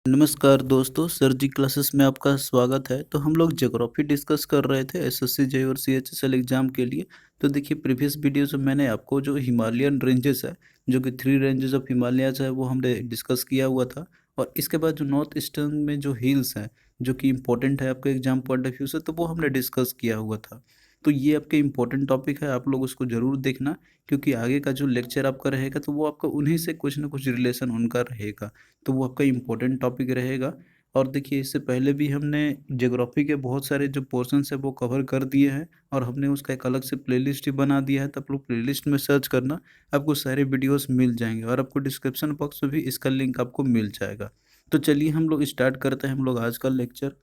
नमस्कार दोस्तों, सर जी क्लासेस में आपका स्वागत है। तो हम लोग ज्योग्राफी डिस्कस कर रहे थे एसएससी जेईई और सीएचएसएल एग्जाम के लिए। तो देखिए प्रीवियस वीडियोस में मैंने आपको जो हिमालयन रेंजेस है, जो कि 3 रेंजेस ऑफ हिमालयाज है, वो हमने डिस्कस किया हुआ था। और इसके बाद जो नॉर्थ ईस्टर्न में जो हिल्स हैं, जो कि इम्पोर्टेंट है आपके एग्जाम पॉइंट ऑफ व्यू से, तो वो हमने डिस्कस किया हुआ था। तो ये आपके इम्पोर्टेंट टॉपिक है, आप लोग उसको ज़रूर देखना, क्योंकि आगे का जो लेक्चर आपका रहेगा तो वो आपका उन्हीं से कुछ ना कुछ रिलेशन उनका रहेगा। तो वो आपका इम्पोर्टेंट टॉपिक रहेगा। और देखिए इससे पहले भी हमने ज्योग्राफी के बहुत सारे जो पोर्शंस है वो कवर कर दिए हैं, और हमने उसका एक अलग से प्लेलिस्ट ही बना दिया है। तो आप लोग प्लेलिस्ट में सर्च करना, आपको सारे वीडियोस मिल जाएंगे, और आपको डिस्क्रिप्शन बॉक्स में भी इसका लिंक आपको मिल जाएगा। तो चलिए हम लोग स्टार्ट करते हैं हम लोग आज का लेक्चर।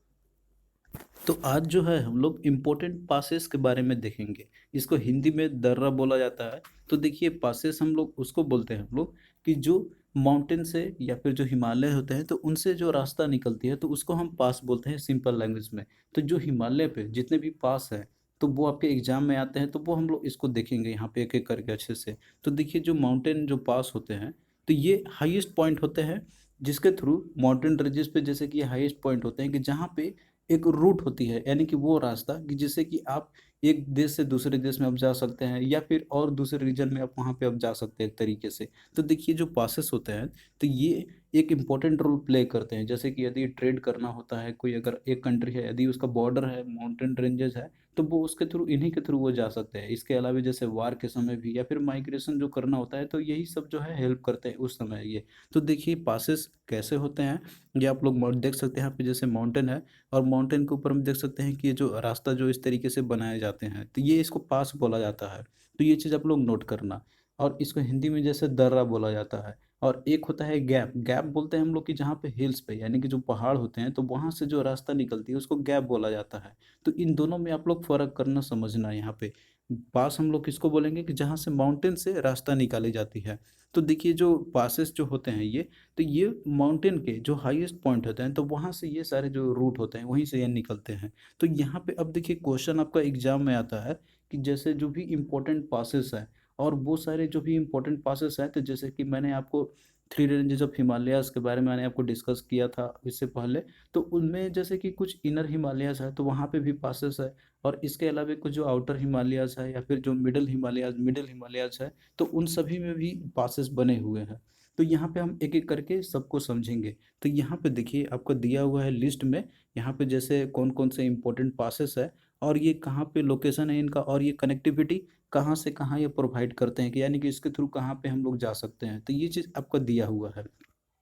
तो आज जो है हम लोग इम्पोर्टेंट पासेस के बारे में देखेंगे। इसको हिंदी में दर्रा बोला जाता है। तो देखिए पासेस हम लोग उसको बोलते हैं हम लोग कि जो माउंटेन से या फिर जो हिमालय होते हैं तो उनसे जो रास्ता निकलती है तो उसको हम पास बोलते हैं सिंपल लैंग्वेज में। तो जो हिमालय पे जितने भी पास हैं तो वो आपके एग्जाम में आते हैं, तो वो हम लोग इसको देखेंगे यहाँ पे एक एक करके अच्छे से। तो देखिए जो माउंटेन जो पास होते हैं तो ये हाईएस्ट पॉइंट होते हैं, जिसके थ्रू माउंटेन रेंजेस पे जैसे कि हाईएस्ट पॉइंट होते हैं कि जहाँ पे एक रूट होती है, यानी कि वो रास्ता कि जिससे कि आप एक देश से दूसरे देश में आप जा सकते हैं, या फिर और दूसरे रीजन में आप वहाँ पे आप जा सकते हैं एक तरीके से। तो देखिए जो पासेस होते हैं तो ये एक इम्पोर्टेंट रोल प्ले करते हैं। जैसे कि यदि ट्रेड करना होता है, कोई अगर एक कंट्री है, यदि उसका बॉर्डर है, माउंटेन रेंजेस है, तो वो उसके थ्रू इन्हीं के थ्रू वो जा सकते हैं। इसके अलावा जैसे वार के समय भी या फिर माइग्रेशन जो करना होता है, तो यही सब जो है हेल्प करते हैं उस समय ये। तो देखिए पासेस कैसे होते हैं, ये आप लोग देख सकते हैं यहाँ पे जैसे माउंटेन है, और माउंटेन के ऊपर हम देख सकते हैं कि ये जो रास्ता जो इस तरीके से बनाए जाते हैं तो ये इसको पास बोला जाता है। तो ये चीज़ आप लोग नोट करना। और इसको हिंदी में जैसे दर्रा बोला जाता है। और एक होता है गैप। गैप बोलते हैं हम लोग कि जहाँ पे हिल्स पे, यानी कि जो पहाड़ होते हैं तो वहाँ से जो रास्ता निकलती है उसको गैप बोला जाता है। तो इन दोनों में आप लोग फर्क करना समझना है यहाँ पे। पास हम लोग किसको बोलेंगे कि जहाँ से माउंटेन से रास्ता निकाली जाती है। तो देखिए जो पासेस जो होते हैं ये, तो ये माउंटेन के जो हाईएस्ट पॉइंट होते हैं तो वहाँ से ये सारे जो रूट होते हैं वहीं से ये निकलते हैं। तो यहाँ पे अब देखिए क्वेश्चन आपका एग्जाम में आता है कि जैसे जो भी इम्पोर्टेंट पासेस हैं, और वो सारे जो भी इम्पोर्टेंट पासेस हैं, तो जैसे कि मैंने आपको 3 रेंजेस ऑफ हिमालयाज के बारे में मैंने आपको डिस्कस किया था इससे पहले। तो उनमें जैसे कि कुछ इनर हिमालयाज है तो वहाँ पे भी पासेस है, और इसके अलावा कुछ जो आउटर हिमालयाज है या फिर जो मिडिल हिमालयाज है, तो उन सभी में भी पासेस बने हुए हैं। तो यहाँ पे हम एक एक करके सबको समझेंगे। तो यहाँ पे देखिए आपको दिया हुआ है लिस्ट में, यहाँ पे जैसे कौन कौन से इंपॉर्टेंट पासेस है, और ये कहाँ पे लोकेशन है इनका, और ये कनेक्टिविटी कहाँ से कहाँ ये प्रोवाइड करते हैं, कि यानी कि इसके थ्रू कहाँ पे हम लोग जा सकते हैं। तो ये चीज़ आपका दिया हुआ है,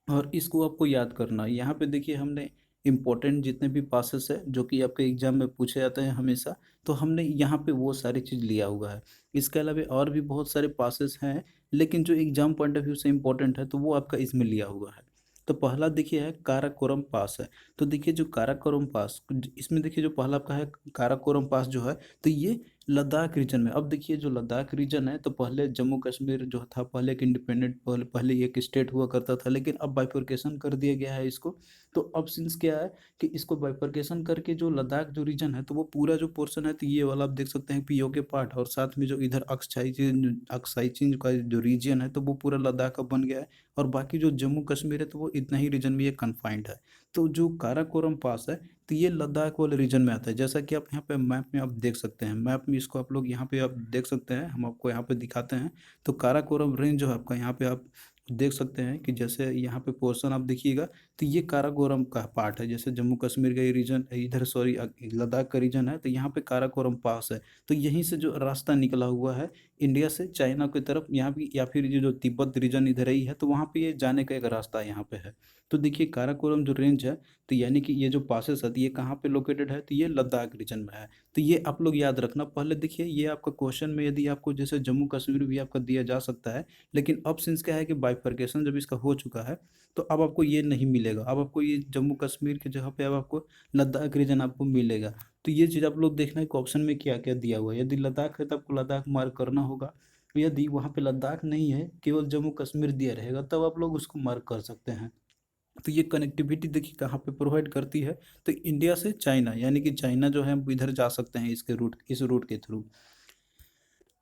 और इसको आपको याद करना है। यहाँ पे देखिए हमने इम्पोर्टेंट जितने भी पासेस है जो कि आपके एग्जाम में पूछे जाते हैं हमेशा, तो हमने यहाँ पे वो सारी चीज़ लिया हुआ है। इसके अलावा और भी बहुत सारे पासेस हैं, लेकिन जो एग्जाम पॉइंट ऑफ व्यू से इम्पोर्टेंट है तो वो आपका इसमें लिया हुआ है। तो पहला देखिए है काराकोरम पास है। तो देखिए जो काराकोरम पास, इसमें देखिए जो पहला आपका है काराकोरम पास जो है, तो ये लद्दाख रीजन में। अब देखिए जो लद्दाख रीजन है तो पहले जम्मू कश्मीर जो था पहले एक इंडिपेंडेंट, पहले एक स्टेट हुआ करता था, लेकिन अब बाइफर्केशन कर दिया गया है इसको। तो अब सिंस क्या है कि इसको बाइफर्केशन करके जो लद्दाख जो रीजन है तो वो पूरा जो पोर्शन है तो ये वाला आप देख सकते हैं पीओके पार्ट, और साथ में जो इधर अक्साई चीन का जो रीजन है तो वो पूरा लद्दाख का बन गया है। और बाकी जो जम्मू कश्मीर है तो वो इतना ही रीजन में ये कन्फाइंड है। तो जो काराकोरम पास है तो ये लद्दाख वाले रीजन में आता है, जैसा कि आप यहाँ पे मैप में आप देख सकते हैं। मैप में इसको आप लोग यहाँ पे आप देख सकते हैं, हम आपको यहाँ पे दिखाते हैं। तो काराकोरम रेंज जो है आपका यहाँ पे आप देख सकते हैं कि जैसे यहाँ पे पोर्शन आप देखिएगा, तो ये काराकोरम का पार्ट है। जैसे जम्मू कश्मीर का ये रीजन इधर, सॉरी लद्दाख का रीजन है, तो यहाँ पे काराकोरम पास है। तो यहीं से जो रास्ता निकला हुआ है इंडिया से चाइना की तरफ, यहाँ भी या फिर ये जो तिब्बत रीजन इधर ही है तो वहाँ पे ये जाने का एक रास्ता यहाँ पे है। तो देखिए काराकोरम जो रेंज है, तो यानी कि ये जो पासेस है तो ये कहाँ पे लोकेटेड है, तो ये लद्दाख रीजन में है। तो ये आप लोग याद रखना। पहले देखिए ये आपका क्वेश्चन में यदि आपको जैसे जम्मू कश्मीर भी आपका दिया जा सकता है, लेकिन अब सिंस क्या है कि बाइफर्केशन जब इसका हो चुका है तो अब आपको ये नहीं मिलेगा। अब आपको ये जम्मू कश्मीर की जगह पे अब आपको लद्दाख रीजन आपको मिलेगा। तो ये चीज़ आप लोग देखना है कि ऑप्शन में क्या क्या दिया हुआ है। यदि लद्दाख है तो आपको लद्दाख मार्क करना होगा। यदि वहाँ पे लद्दाख नहीं है, केवल जम्मू कश्मीर दिया रहेगा, तब आप लोग उसको मार्क कर सकते हैं। तो ये कनेक्टिविटी देखिए कहाँ पे प्रोवाइड करती है, तो इंडिया से चाइना, यानी कि चाइना जो है हम इधर जा सकते हैं इसके रूट, इस रूट के थ्रू।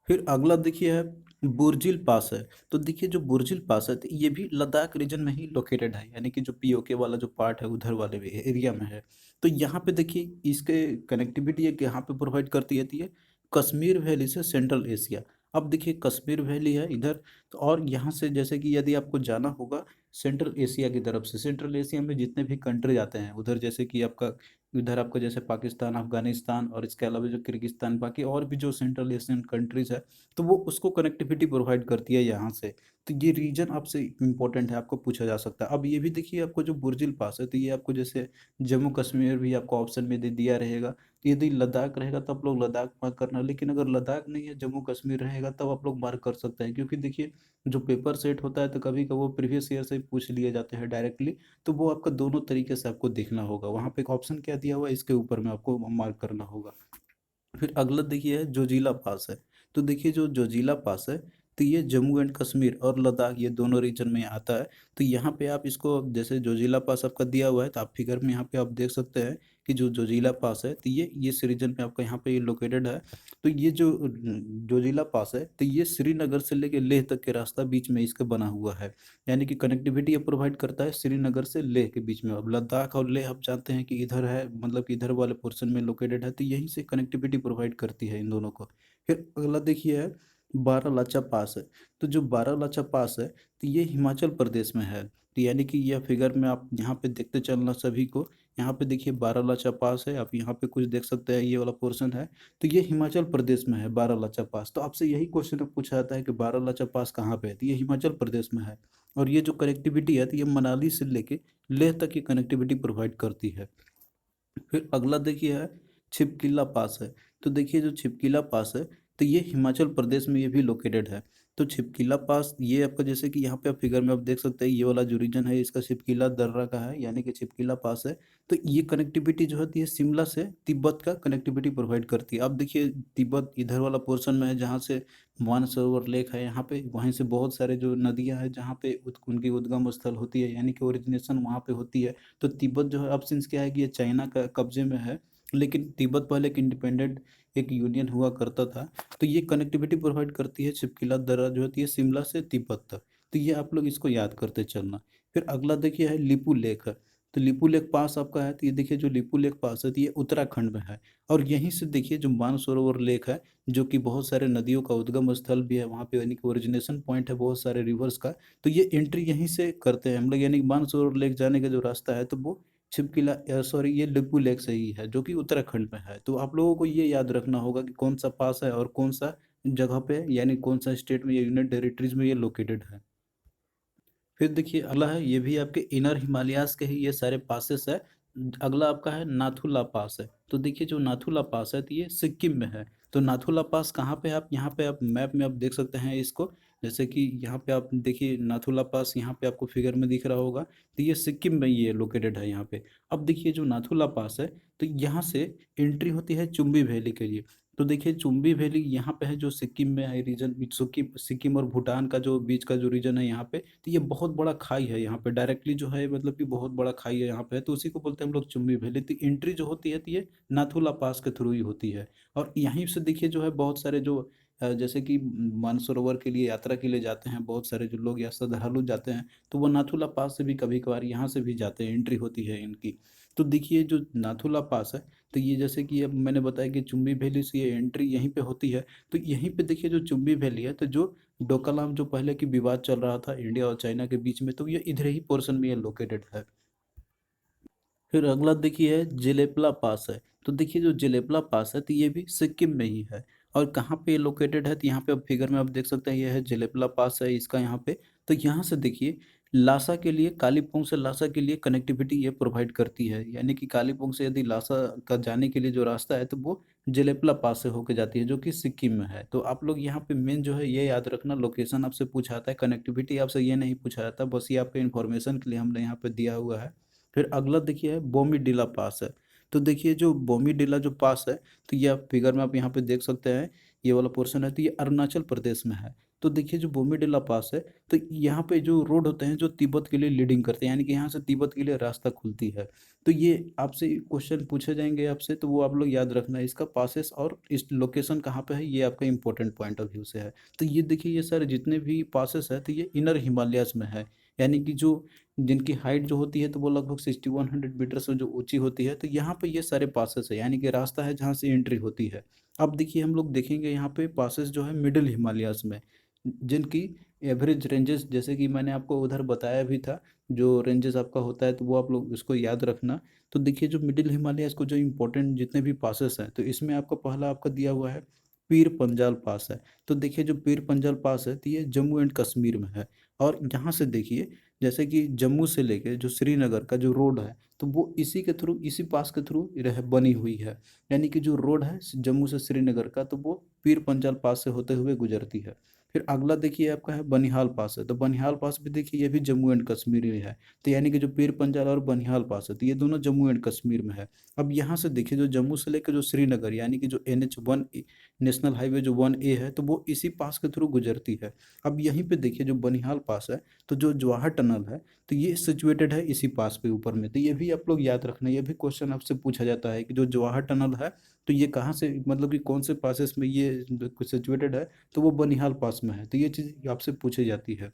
फिर अगला देखिए है बुर्जिल पास है। तो देखिए जो बुर्जिल पास है तो ये भी लद्दाख रीजन में ही लोकेटेड है, यानी कि जो पीओके वाला जो पार्ट है उधर वाले भी एरिया में है। तो यहाँ पे देखिए इसके कनेक्टिविटी है यहाँ पे प्रोवाइड करती है, तो ये कश्मीर वैली से सेंट्रल एशिया। अब देखिए कश्मीर वैली है इधर, तो और यहाँ से जैसे कि यदि आपको जाना होगा सेंट्रल एशिया की तरफ से, सेंट्रल एशिया में जितने भी कंट्री आते हैं उधर, जैसे कि आपका इधर आपका जैसे पाकिस्तान, अफगानिस्तान और इसके अलावा जो किर्गिस्तान, बाकी और भी जो सेंट्रल एशियन कंट्रीज है, तो वो उसको कनेक्टिविटी प्रोवाइड करती है यहाँ से। तो ये रीजन आपसे इंपॉर्टेंट है, आपको पूछा जा सकता है। अब ये भी देखिए आपको जो बुर्जिल पास है, तो ये आपको जैसे जम्मू कश्मीर भी आपको ऑप्शन में दे दिया रहेगा, तो यदि लद्दाख रहेगा तो आप लोग लद्दाख मार्क करना, लेकिन अगर लद्दाख नहीं है जम्मू कश्मीर रहेगा तब आप लोग मार्क कर सकते हैं, क्योंकि देखिए जो पेपर सेट होता है तो कभी कभी वो प्रीवियस ईयर से ही पूछ लिए जाते हैं डायरेक्टली। तो वो आपका दोनों तरीके से आपको देखना होगा, वहाँ पे एक ऑप्शन क्या दिया हुआ है इसके ऊपर में आपको मार्क करना होगा। फिर अगला देखिए है जोजिला पास है। तो देखिए जो जोजिला पास है, तो ये जम्मू एंड कश्मीर और लद्दाख ये दोनों रीजन में आता है। तो यहाँ पे आप इसको जैसे जोजिला पास आपका दिया हुआ है, तो आप फिगर में यहाँ पे आप देख सकते हैं कि जो जोजिला पास है तो ये इस रीजन में आपका यहाँ पे ये लोकेटेड है। तो ये जो जोजिला पास है तो ये श्रीनगर से लेके लेह तक के रास्ता बीच में इसका बना हुआ है, यानी कि कनेक्टिविटी ये प्रोवाइड करता है श्रीनगर से लेह के बीच में। अब लद्दाख और लेह आप जानते हैं कि इधर है, मतलब कि इधर वाले पोर्शन में लोकेटेड है, तो यहीं से कनेक्टिविटी प्रोवाइड करती है इन दोनों को। फिर अगला देखिए है बारालाचा पास है। तो जो बारालाचा पास है तो ये हिमाचल प्रदेश में है। तो यानी कि यह फिगर में आप यहाँ पे देखते चलना सभी को, यहाँ पे देखिए बारालाचा पास है, आप यहाँ पे कुछ देख सकते हैं ये वाला पोर्शन है। तो ये हिमाचल प्रदेश में है बारालाचा पास। तो आपसे यही क्वेश्चन पूछा जाता है कि बारालाचा पास कहाँ पे है, तो ये हिमाचल प्रदेश में है। और ये जो कनेक्टिविटी है तो ये मनाली से लेके लेह तक की कनेक्टिविटी प्रोवाइड करती है। फिर अगला देखिए है छिपकिला पास है। तो देखिए जो छिपकिला पास है तो ये हिमाचल प्रदेश में ये भी लोकेटेड है। तो छिपकिला पास ये आपका जैसे कि यहाँ पे आप फिगर में आप देख सकते हैं ये वाला जो रीजन है इसका छिपकिला दर्रा का है, यानी कि छिपकिला पास है। तो ये कनेक्टिविटी जो होती है शिमला से तिब्बत का कनेक्टिविटी प्रोवाइड करती है। अब देखिए तिब्बत इधर वाला पोर्शन में है जहाँ से मानसरोवर लेक है, यहाँ पे वहीं से बहुत सारे जो नदियाँ हैं जहाँ पे उनकी उद्गम स्थल होती है, यानी कि ओरिजिनेशन वहाँ पे होती है। तो तिब्बत जो है अब सिंस क्या है कि ये चाइना का कब्जे में है, लेकिन तिब्बत पहले एक इंडिपेंडेंट एक यूनियन हुआ करता था। तो ये कनेक्टिविटी प्रोवाइड करती है छिपकिला दर्रा जो होती है शिमला से तिब्बत तक। तो ये आप लोग इसको याद करते चलना। फिर अगला देखिए है लिपू लेक है। तो लिपू लेक पास आपका है, तो ये देखिए जो लिपू लेक पास है तो ये उत्तराखंड में है। और यहीं से देखिए जो मानसरोवर लेक है, जो कि बहुत सारे नदियों का उद्गम स्थल भी है वहाँ पे, यानी कि ओरिजिनेशन पॉइंट है बहुत सारे रिवर्स का। तो ये एंट्री यहीं से करते हैं हम लोग, यानी कि मानसरोवर लेक जाने का जो रास्ता है तो वो छिपकिला सॉरी ये लिपू लेक से ही है, जो कि उत्तराखंड में है। तो आप लोगों को ये याद रखना होगा कि कौन सा पास है और कौन सा जगह पे, यानी कौन सा स्टेट में, ये यूनियन टेरिटरीज में ये लोकेटेड है। फिर देखिए अगला है, ये भी आपके इनर हिमालयाज के ही ये सारे पासेस है। अगला आपका है नाथुला पास है। तो देखिए जो नाथुला पास है तो ये सिक्किम में है। तो नाथुला पास कहाँ पे है, आप यहाँ पे आप मैप में आप देख सकते हैं इसको, जैसे कि यहाँ पे आप देखिए नाथुला पास यहाँ पे आपको फिगर में दिख रहा होगा, तो ये सिक्किम में ये लोकेटेड है यहाँ पे। अब देखिए जो नाथुला पास है तो यहाँ से एंट्री होती है चुम्बी वैली के लिए। तो देखिए चुम्बी वैली यहाँ पे है जो सिक्किम में है रीजन, सिक्किम सिक्किम और भूटान का जो बीच का जो रीजन है यहाँ पे, तो ये बहुत बड़ा खाई है यहाँ पे डायरेक्टली जो है, मतलब कि बहुत बड़ा खाई है यहाँ पे, तो उसी को बोलते हैं हम लोग चुम्बी वैली। तो एंट्री जो होती है तो ये नाथुला पास के थ्रू ही होती है। और यहीं से देखिए जो है बहुत सारे जो जैसे कि मानसरोवर के लिए यात्रा के लिए जाते हैं बहुत सारे जो लोग या श्रद्धालु जाते हैं, तो वो नाथुला पास से भी कभी कभार यहाँ से भी जाते हैं, एंट्री होती है इनकी। तो देखिए जो नाथुला पास है तो ये जैसे कि अब मैंने बताया कि चुम्बी वैली से ये एंट्री यहीं पे होती है। तो यहीं पे देखिए जो चुम्बी वैली है, तो जो डोकलाम जो पहले की विवाद चल रहा था इंडिया और चाइना के बीच में, तो ये इधर ही पोर्शन में ये लोकेटेड है। फिर अगला देखिए है जेलेपला पास है। तो देखिए जो जेलेपला पास है तो ये भी सिक्किम में ही है। और कहाँ पे लोकेटेड है, तो यहाँ पे अब फिगर में आप देख सकते हैं ये है जेलेपला पास है इसका यहाँ पे। तो यहाँ से देखिए लासा के लिए, कालीपोंग से लासा के लिए कनेक्टिविटी ये प्रोवाइड करती है, यानी कि कालीपोंग से यदि लासा का जाने के लिए जो रास्ता है तो वो जेलेपला पास से होके जाती है, जो कि सिक्किम में है। तो आप लोग यहाँ पे मेन जो है ये याद रखना, लोकेशन आपसे पूछा जाता है, कनेक्टिविटी आपसे ये नहीं पूछा जाता, बस ये आपके इन्फॉर्मेशन के लिए हमने यहाँ पे दिया हुआ है। फिर अगला देखिए बोमीडीला पास है। तो देखिए जो बोमीडीला जो पास है, तो ये आप फिगर में आप यहाँ पे देख सकते हैं ये वाला पोर्शन है, तो ये अरुणाचल प्रदेश में है। तो देखिए जो बोमीडिला पास है, तो यहाँ पे जो रोड होते हैं जो तिब्बत के लिए लीडिंग करते हैं, यानी कि यहाँ से तिब्बत के लिए रास्ता खुलती है। तो ये आपसे क्वेश्चन पूछे जाएंगे आपसे, तो वो आप लोग याद रखना है, इसका पासेस और इस लोकेशन कहाँ पे है, ये आपका इंपॉर्टेंट पॉइंट ऑफ व्यू से है। तो ये देखिए ये सारे जितने भी पासेस है, तो ये इनर हिमालयाज में है, यानी कि जो जिनकी हाइट जो होती है तो वो लगभग 6100 मीटर से जो ऊंची होती है, तो यहाँ पे ये सारे पासेस है, यानी कि रास्ता है जहाँ से एंट्री होती है। अब देखिए हम लोग देखेंगे यहाँ पे पासेस जो है मिडिल हिमालयाज में, जिनकी एवरेज रेंजेस, जैसे कि मैंने आपको उधर बताया भी था, जो रेंजेस आपका होता है तो वो आप लोग इसको याद रखना। तो देखिए जो मिडिल हिमालयाज को जो इम्पोर्टेंट जितने भी पासेस हैं, तो इसमें आपका पहला आपका दिया हुआ है पीर पंजाल पास है। तो देखिए जो पीर पंजाल पास है, तो ये जम्मू एंड कश्मीर में है। और यहाँ से देखिए जैसे कि जम्मू से लेके जो श्रीनगर का जो रोड है, तो वो इसी के थ्रू, इसी पास के थ्रू रह बनी हुई है। यानी कि जो रोड है जम्मू से श्रीनगर का, तो वो पीर पंजाल पास से होते हुए गुजरती है। फिर अगला देखिए आपका है बनिहाल पास है, तो बनिहाल पास भी देखिए ये भी जम्मू एंड कश्मीर में है। तो यानी कि जो पीर पंजाल और बनिहाल पास है, तो ये दोनों जम्मू एंड कश्मीर में है। अब यहाँ से देखिए जो जम्मू से लेकर जो श्रीनगर, यानी कि जो NH1 नेशनल हाईवे जो 1A है, तो वो इसी पास के थ्रू गुजरती है। अब यहीं पे देखिए जो बनिहाल पास है, तो जो जवाहर टनल है, तो ये सिचुएटेड है इसी पास पे ऊपर में। तो ये भी आप लोग याद रखना, ये भी क्वेश्चन आपसे पूछा जाता है कि जो जवाहर टनल है, तो ये कहाँ से, मतलब कि कौन से पासेस में ये सिचुएटेड है, तो वो बनिहाल पास में है। तो ये चीज़ आपसे पूछी जाती है।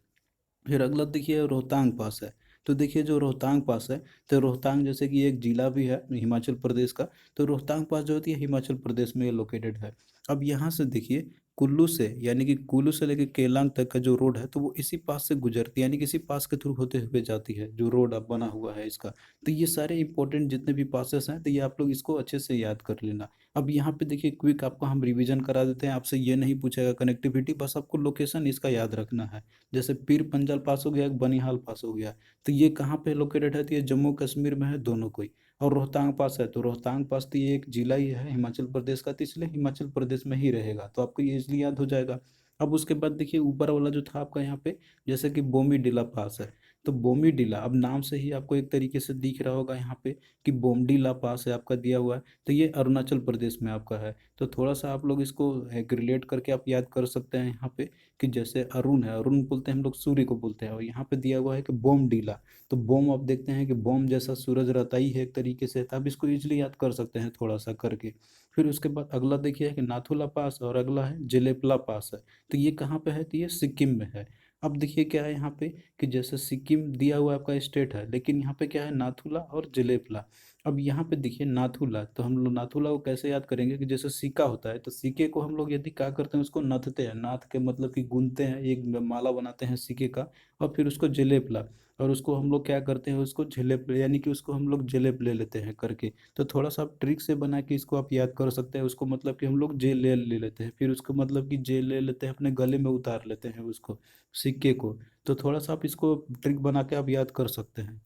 फिर अगला देखिए रोहतांग पास है। तो देखिए जो रोहतांग पास है, तो रोहतांग जैसे कि एक जिला भी है हिमाचल प्रदेश का, तो रोहतांग पास जो होती है हिमाचल प्रदेश में लोकेटेड है। अब यहाँ से देखिए कुल्लू से, यानी कि कुल्लू से लेकर केलांग तक का जो रोड है, तो वो इसी पास से गुजरती है, यानी कि इसी पास के थ्रू होते हुए जाती है, जो रोड अब बना हुआ है इसका। तो ये सारे इंपॉर्टेंट जितने भी पासेस हैं, तो ये आप लोग इसको अच्छे से याद कर लेना। अब यहाँ पे देखिए क्विक आपको हम रिवीजन करा देते हैं, आपसे ये नहीं पूछेगा कनेक्टिविटी, बस आपको लोकेशन इसका याद रखना है। जैसे पीर पंजाल पास हो गया, एक बनिहाल पास हो गया, तो ये कहाँ पे लोकेटेड है, तो ये जम्मू कश्मीर में है दोनों कोई। और रोहतांग पास है, तो रोहतांग पास तो ये एक जिला ही है हिमाचल प्रदेश का, तो इसलिए हिमाचल प्रदेश में ही रहेगा, तो आपको ये इसलिए याद हो जाएगा। अब उसके बाद देखिए ऊपर वाला जो था आपका यहाँ पे, जैसे कि बोमी डिला पास है, तो बोमी डिला अब नाम से ही आपको एक तरीके से दिख रहा होगा यहाँ पे कि बोमडीला पास है आपका दिया हुआ है, तो ये अरुणाचल प्रदेश में आपका है। तो थोड़ा सा आप लोग इसको रिलेट करके आप याद कर सकते हैं यहाँ पे, कि जैसे अरुण है, अरुण बोलते हैं हम लोग सूर्य को बोलते हैं, और यहाँ पे दिया हुआ है कि बोम डीला, तो बोम आप देखते हैं कि बोम जैसा सूरज रहता ही है एक तरीके से, तो आप इसको इजिली याद कर सकते हैं थोड़ा सा करके। फिर उसके बाद अगला देखिए कि नाथुला पास, और अगला है जेलेपला पास है। तो ये कहाँ पे है, तो ये सिक्किम में है। अब देखिए क्या है यहाँ पे, कि जैसे सिक्किम दिया हुआ आपका स्टेट है, लेकिन यहाँ पे क्या है, नाथुला और जेलेपला। अब यहाँ पे देखिए नाथुला, तो हम लोग नाथुला को कैसे याद करेंगे, कि जैसे सिक्का होता है, तो सिक्के को हम लोग यदि क्या करते हैं, उसको नथते हैं, नाथ के मतलब कि गूंथते हैं, एक माला बनाते हैं सिक्के का, और फिर उसको जलेबला, और उसको हम लोग क्या करते हैं, उसको झेलेप, यानी कि उसको हम लोग जेलेब ले लेते हैं करके। तो थोड़ा सा आप ट्रिक से बना के इसको आप याद कर सकते हैं, उसको मतलब कि हम लोग जेल ले लेते हैं, फिर उसको मतलब कि जेल ले लेते हैं, अपने गले में उतार लेते हैं उसको, सिक्के को। तो थोड़ा सा आप इसको ट्रिक बना के आप याद कर सकते हैं।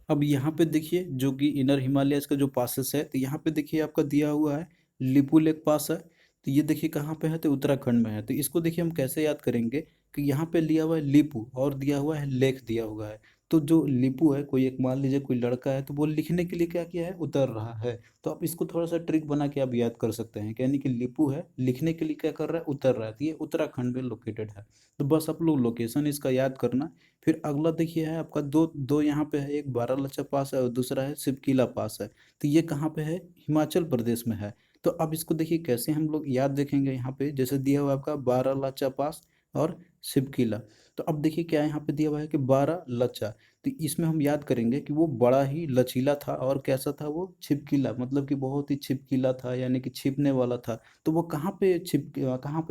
अब यहाँ पे देखिए जो कि इनर हिमालयस का जो पासेस है, तो यहाँ पे देखिए आपका दिया हुआ है लिपू लेक पास है। तो ये देखिए कहाँ पे है, तो उत्तराखंड में है। तो इसको देखिए हम कैसे याद करेंगे, कि यहाँ पे लिया हुआ है लिपू, और दिया हुआ है लेक दिया हुआ है। तो जो लिपू है, कोई एक मान लीजिए कोई लड़का है, तो वो लिखने के लिए क्या किया है, उतर रहा है। तो आप इसको थोड़ा सा ट्रिक बना के आप याद कर सकते हैं, कि यानी कि लिपू है, लिखने के लिए क्या कर रहा है, उतर रहा है, तो ये उत्तराखंड में लोकेटेड है। तो बस आप लोग लोकेशन इसका याद करना। फिर अगला देखिए है आपका दो दो यहाँ पे है, एक बारालाचा पास है और दूसरा है शिवकीला पास है। तो ये कहाँ पे है, हिमाचल प्रदेश में है। तो अब इसको देखिए कैसे हम लोग याद देखेंगे, यहाँ पे जैसे दिया हुआ है आपका बारालाचा पास और शिवकीला। तो अब देखिए क्या यहाँ पे दिया हुआ है कि बारालाचा, तो इसमें हम याद करेंगे कि वो बड़ा ही लचीला था, और कैसा था वो, छिपकीला, मतलब कि बहुत ही छिपकीला था, यानी कि छिपने वाला था। तो वो कहाँ पे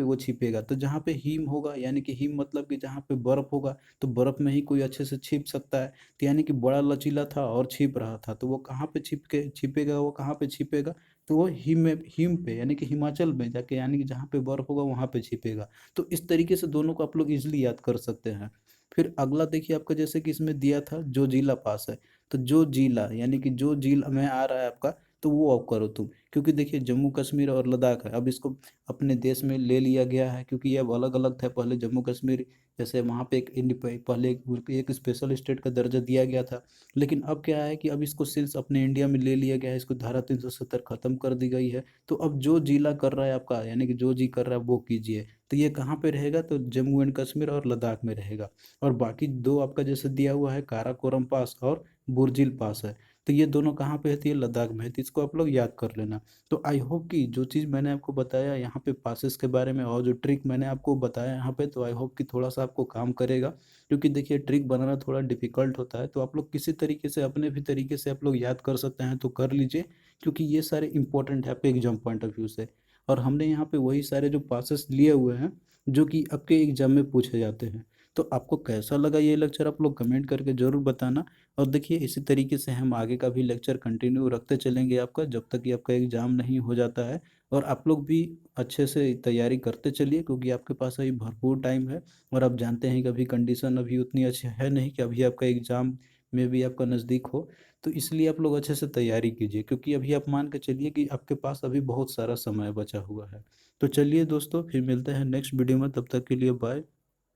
वो छिपेगा, तो जहाँ पे हिम होगा, यानी कि हिम मतलब कि जहाँ पे बर्फ होगा, तो बर्फ में ही कोई अच्छे से छिप सकता है। तो यानी कि बड़ा लचीला था और छिप रहा था, तो वो कहाँ पे छिपेगा, वो कहाँ पे छिपेगा, तो वो हिम पे, यानी कि हिमाचल में जाके, यानी कि जहाँ पे बर्फ होगा वहाँ पे छिपेगा। तो इस तरीके से दोनों को आप लोग इजिली याद कर सकते हैं। फिर अगला देखिए आपका, जैसे कि इसमें दिया था जो जिला पास है, तो जो जिला, यानी कि जो जिला में आ रहा है आपका, तो वो अब करो तुम। क्योंकि देखिए जम्मू कश्मीर और लद्दाख है, अब इसको अपने देश में ले लिया गया है, क्योंकि ये अब अलग अलग था। पहले जम्मू कश्मीर जैसे वहाँ पे पहले एक स्पेशल स्टेट का दर्जा दिया गया था, लेकिन अब क्या है कि अब इसको सिंस अपने इंडिया में ले लिया गया है, इसको धारा 370 खत्म कर दी गई है। तो अब जो जिला कर रहा है आपका, यानी कि जो जी कर रहा है वो कीजिए। तो ये कहाँ पे रहेगा, तो जम्मू एंड कश्मीर और लद्दाख में रहेगा। और बाकी दो आपका जैसे दिया हुआ है, काराकोरम पास और बुर्जिल पास है, तो ये दोनों कहाँ पे होती है, लद्दाख में है। तो इसको आप लोग याद कर लेना। तो आई होप कि जो चीज़ मैंने आपको बताया यहाँ पे पासेस के बारे में, और जो ट्रिक मैंने आपको बताया यहाँ पे, तो आई होप कि थोड़ा सा आपको काम करेगा। क्योंकि देखिए ट्रिक बनाना थोड़ा डिफिकल्ट होता है, तो आप लोग किसी तरीके से अपने भी तरीके से आप लोग याद कर सकते हैं तो कर लीजिए। क्योंकि ये सारे इंपॉर्टेंट है आपके एग्जाम पॉइंट ऑफ व्यू से। और हमने यहाँ पे वही सारे जो पासेस लिए हुए हैं जो कि आपके एग्जाम में पूछे जाते हैं। तो आपको कैसा लगा ये लेक्चर, आप लोग कमेंट करके ज़रूर बताना। और देखिए इसी तरीके से हम आगे का भी लेक्चर कंटिन्यू रखते चलेंगे आपका, जब तक कि आपका एग्ज़ाम नहीं हो जाता है। और आप लोग भी अच्छे से तैयारी करते चलिए, क्योंकि आपके पास अभी भरपूर टाइम है। और आप जानते हैं कि अभी कंडीशन अभी उतनी अच्छी है नहीं कि अभी आपका एग्ज़ाम में भी आपका नज़दीक हो। तो इसलिए आप लोग अच्छे से तैयारी कीजिए, क्योंकि अभी आप मान के चलिए कि आपके पास अभी बहुत सारा समय बचा हुआ है। तो चलिए दोस्तों, फिर मिलते हैं नेक्स्ट वीडियो में, तब तक के लिए बाय।